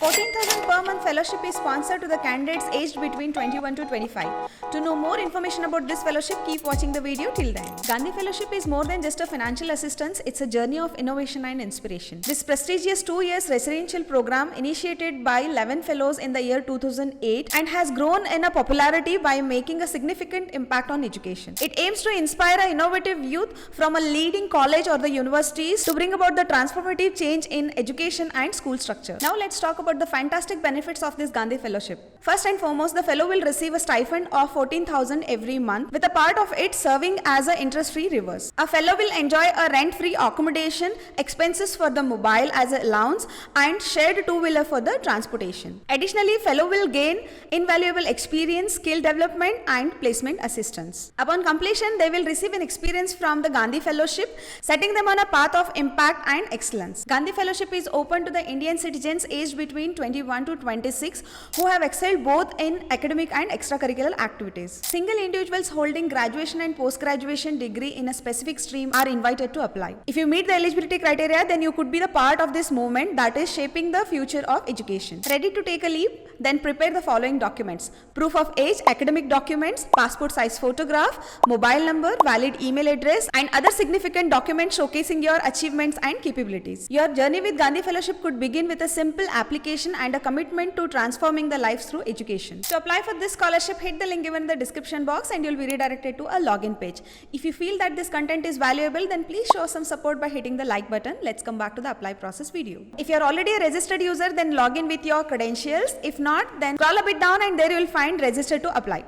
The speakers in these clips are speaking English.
14,000 per month fellowship is sponsored to the candidates aged between 21 to 25. To know more information about this fellowship, keep watching the video till then. Gandhi Fellowship is more than just a financial assistance, it's a journey of innovation and inspiration. This prestigious 2 years residential program initiated by 11 fellows in the year 2008 and has grown in a popularity by making a significant impact on education. It aims to inspire an innovative youth from a leading college or the universities to bring about the transformative change in education and school structure. Now let's talk about the fantastic benefits of this Gandhi Fellowship. First and foremost, the fellow will receive a stipend of 14,000 every month, with a part of it serving as an interest-free reverse. A fellow will enjoy a rent-free accommodation, expenses for the mobile as an allowance, and shared two-wheeler for the transportation. Additionally, fellow will gain invaluable experience, skill development, and placement assistance. Upon completion, they will receive an experience from the Gandhi Fellowship, setting them on a path of impact and excellence. Gandhi Fellowship is open to the Indian citizens aged between 21 to 26 who have excelled both in academic and extracurricular activities. Single individuals holding graduation and post-graduation degree in a specific stream are invited to apply. If you meet the eligibility criteria, then you could be the part of this movement that is shaping the future of education. Ready to take a leap? Then prepare the following documents: proof of age, academic documents, passport size photograph, mobile number, valid email address, and other significant documents showcasing your achievements and capabilities. Your journey with Gandhi Fellowship could begin with a simple application and a commitment to transforming the lives through education. To apply for this scholarship, hit the link given in the description box and you'll be redirected to a login page. If you feel that this content is valuable, then please show some support by hitting the like button. Let's come back to the apply process video. If you're already a registered user, then log in with your credentials. If not, then scroll a bit down and there you will find register to apply.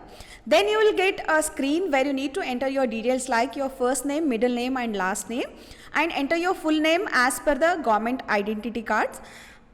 Then you will get a screen where you need to enter your details like your first name, middle name and last name, and enter your full name as per the government identity cards,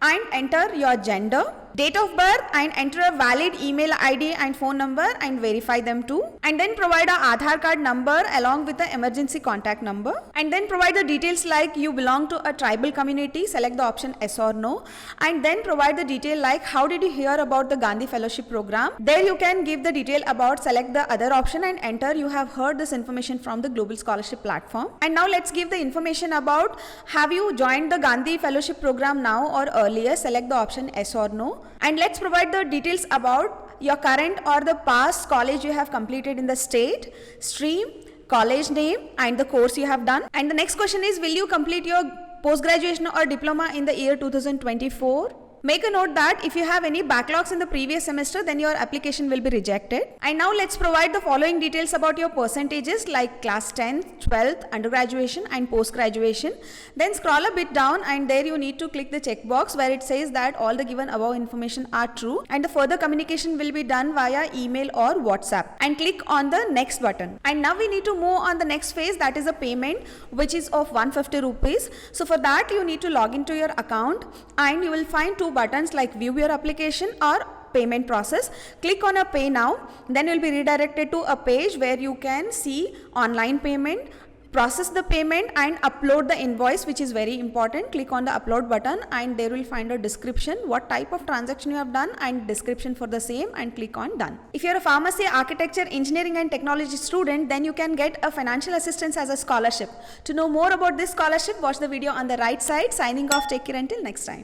and enter your gender, date of birth, and enter a valid email ID and phone number and verify them too. And then provide a Aadhaar card number along with the emergency contact number. And then provide the details like you belong to a tribal community, select the option yes or no. And then provide the detail like how did you hear about the Gandhi Fellowship program. There you can give the detail about, select the other option and enter you have heard this information from the Global Scholarship platform. And now let's give the information about have you joined the Gandhi Fellowship program now or earlier. Select the option yes or no. And let's provide the details about your current or the past college you have completed in the state, stream, college name and the course you have done. And the next question is, will you complete your post-graduation or diploma in the year 2024? Make a note that if you have any backlogs in the previous semester, then your application will be rejected. And now let's provide the following details about your percentages like class 10th, 12th, undergraduation and post-graduation. Then scroll a bit down and there you need to click the checkbox where it says that all the given above information are true and the further communication will be done via email or WhatsApp, and click on the next button. And now we need to move on the next phase, that is a payment which is of 150 rupees. So for that you need to log into your account and you will find two buttons like view your application or payment process. Click on a pay now, then you will be redirected to a page where you can see online payment, process the payment and upload the invoice, which is very important. Click on the upload button and there will find a description what type of transaction you have done and description for the same, and click on done. If you're a pharmacy, architecture, engineering and technology student, then you can get a financial assistance as a scholarship. To know more about this scholarship, watch the video on the right side. Signing off, take care until next time.